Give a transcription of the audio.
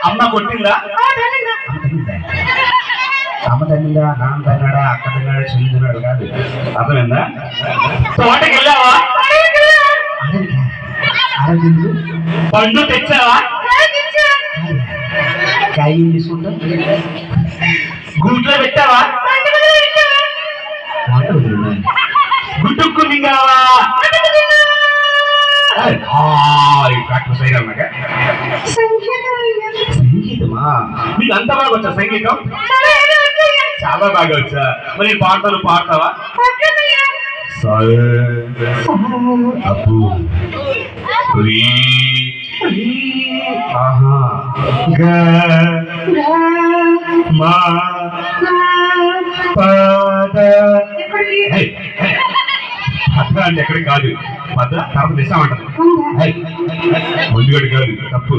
అమ్మ కొట్టిందా? అమ్మ తల్లిదా, నాన్న తన్నాడా, అక్క తిన్నాడా, చెల్లి తిన్నాడు కాదు. అర్థమైందా? తోటకి వెళ్ళావా? పండు తెచ్చావా? కాయ తీసుకుంటా. గూట్లో పెట్టావా? గుడ్డుక్కు మింగావా? సంగీతమా? మీకు అంత బాగా వచ్చా సంగీతం? చాలా బాగా వచ్చా. మరి పాటలు పాడతావా? అబ్బు ఎక్కడికి కాదు, పద తర్వాత నిశామంటారు. ముందుగడి కాదు, తప్పు.